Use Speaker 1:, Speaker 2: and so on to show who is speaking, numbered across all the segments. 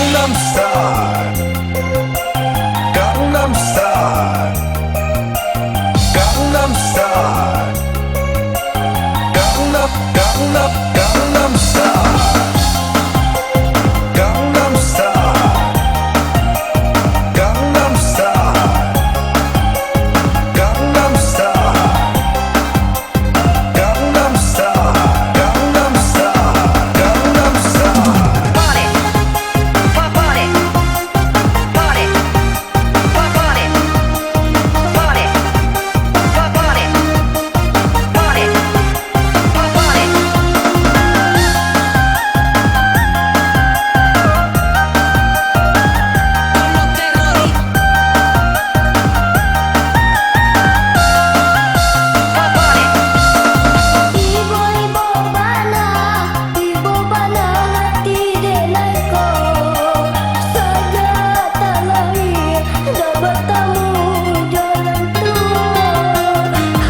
Speaker 1: Gangnam Style, Gangnam Style, Gangnam Style, Gangnam Style, Gangnam Style, Gangnam Style, Gangnam Style, Gangnam Style, Gangnam Style, Gangnam Style.
Speaker 2: Party, party, party, party, party, party, party,
Speaker 3: Ibu bana hati denai ko saja tak lari dah bertemu jalan tua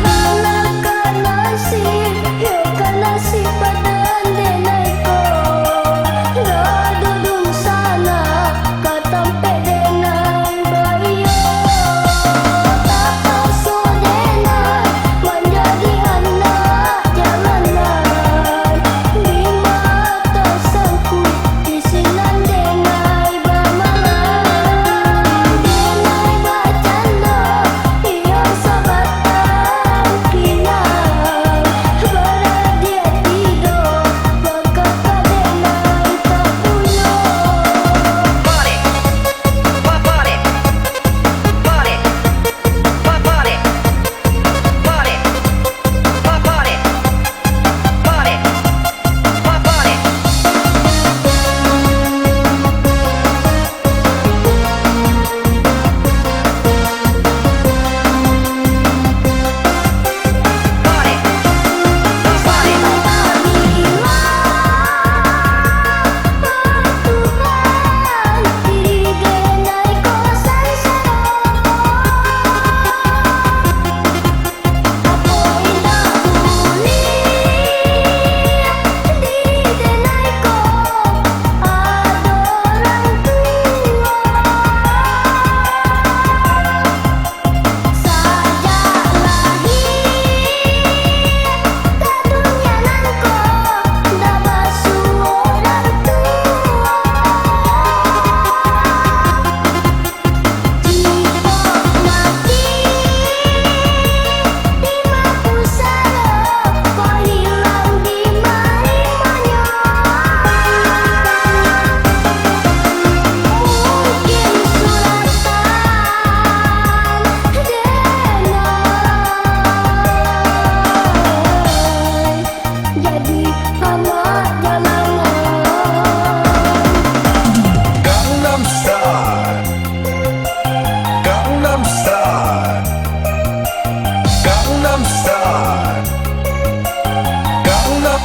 Speaker 3: halakan nasib ya kan nasib badan denai ko dah duduk sana katampe denai bayo tak palsu denai menjadi anak jalanan di mata sangkut isinan denai bermalam denai bercanda yang sabatan kinai beradia tidur berkata denai tak punya
Speaker 2: party, party, party, party,
Speaker 3: diri denai kosan Apa indah buli di denai ko ada orang tua Sajak lahir ke dunia nanko dah basuh orang tua Jika mati di mapusara kau hilang di mana-mana Mungkin suratan denai jadi amat jalanan
Speaker 1: Gangnam Style, Gangnam Style, Gangnam Style, Gangnam